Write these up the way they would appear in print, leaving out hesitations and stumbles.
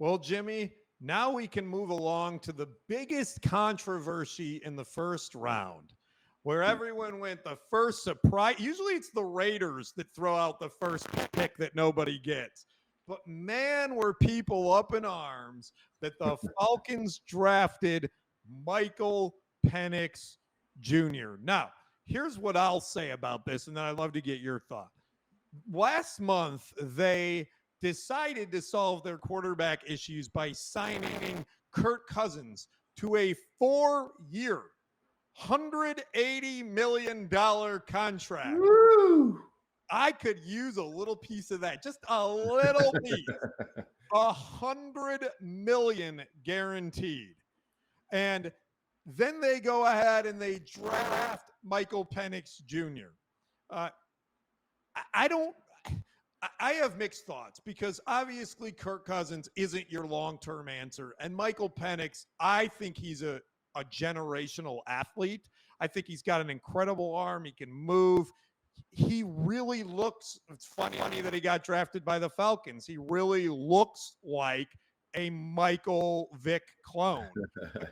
Well, Jimmy, now we can move along to the biggest controversy in the first round, where everyone went the first surprise. Usually it's the Raiders that throw out the first pick that nobody gets. But man, were people up in arms that the Falcons drafted Michael Penix Jr. Now, here's what I'll say about this, and then I'd love to get your thought. Last month, they decided to solve their quarterback issues by signing Kirk Cousins to a 4-year, $180 million contract. Woo! I could use a little piece of that, just a little piece. $100 million guaranteed. And then they go ahead and they draft Michael Penix Jr. I have mixed thoughts because obviously Kirk Cousins isn't your long-term answer. And Michael Penix, I think he's a generational athlete. I think he's got an incredible arm. He can move. He really looks, it's funny that he got drafted by the Falcons. He really looks like a Michael Vick clone.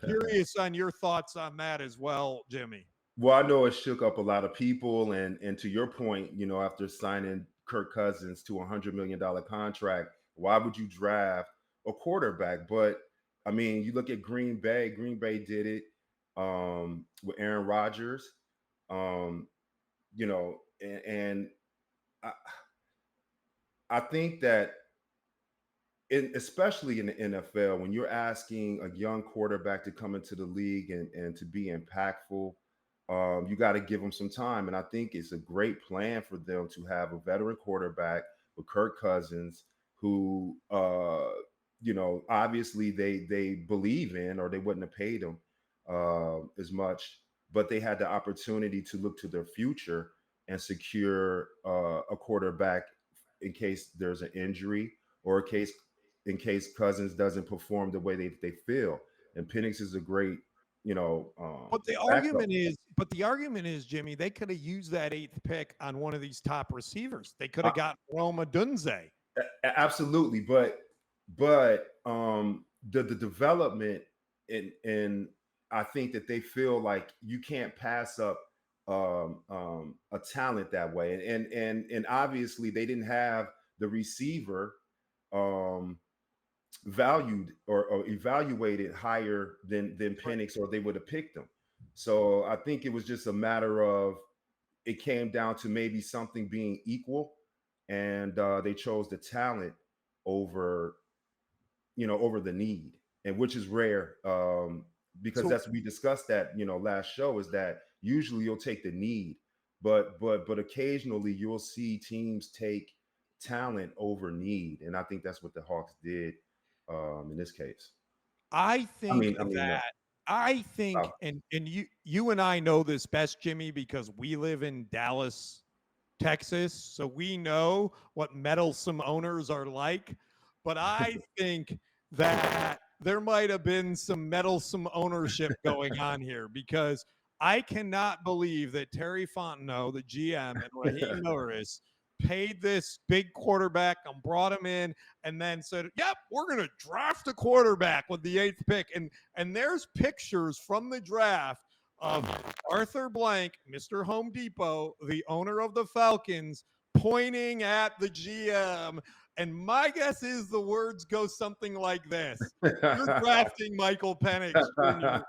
Curious on your thoughts on that as well, Jimmy. Well, I know it shook up a lot of people. And to your point, after signing Kirk Cousins to a $100 million contract, why would you draft a quarterback? But I mean, you look at Green Bay. Green Bay did it with Aaron Rodgers. And I think that especially in the NFL, when you're asking a young quarterback to come into the league and to be impactful, you got to give them some time. And I think it's a great plan for them to have a veteran quarterback with Kirk Cousins, who, obviously they believe in, or they wouldn't have paid him as much, but they had the opportunity to look to their future and secure a quarterback in case there's an injury or in case Cousins doesn't perform the way they feel. And Penix is a great, but the argument is, Jimmy, they could have used that 8th pick on one of these top receivers. They could have got Rome Odunze. Absolutely, but the development and I think that they feel like you can't pass up a talent that way, and obviously they didn't have the receiver valued or evaluated higher than Penix, or they would have picked him. So I think it was just a matter of it came down to maybe something being equal, and they chose the talent over the need, and which is rare because that's we discussed that last show, is that usually you'll take the need, but occasionally you'll see teams take talent over need, and I think that's what the Hawks did in this case. I think, and you and I know this best, Jimmy, because we live in Dallas, Texas, so we know what meddlesome owners are like. But I think that there might have been some meddlesome ownership going on here, because I cannot believe that Terry Fontenot, the GM, and Raheem Morris paid this big quarterback and brought him in and then said, yep, we're going to draft a quarterback with the 8th pick. And there's pictures from the draft of Arthur Blank, Mr. Home Depot, the owner of the Falcons, pointing at the GM. And my guess is the words go something like this: you're drafting Michael Penix Jr.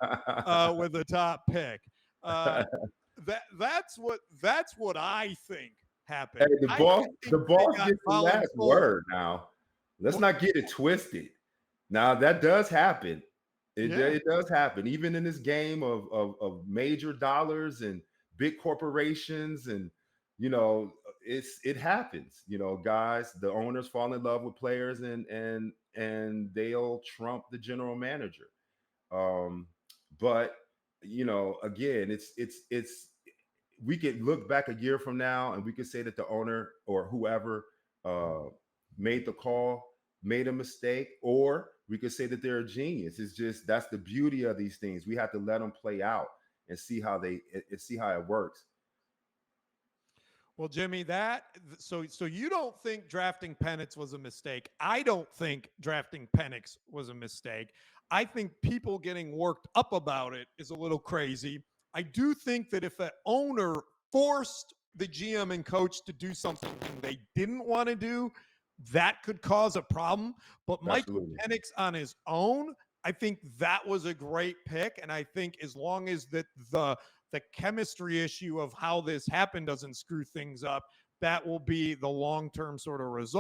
With the top pick. That's what I think happened. Hey, the boss gets the last word now. Let's not get it twisted. Now that does happen. It does happen, even in this game of major dollars and big corporations, and it happens. Guys, the owners fall in love with players, and they'll trump the general manager. But again, it's we could look back a year from now and we could say that the owner or whoever made the call made a mistake, or we could say that they're a genius. It's just, that's the beauty of these things. We have to let them play out and see how it works. Well, Jimmy, so you don't think drafting Penix was a mistake. I don't think drafting Penix was a mistake. I think people getting worked up about it is a little crazy. I do think that if an owner forced the GM and coach to do something they didn't want to do, that could cause a problem. But Michael Absolutely. Penix on his own, I think that was a great pick. And I think as long as the chemistry issue of how this happened doesn't screw things up, that will be the long-term sort of result.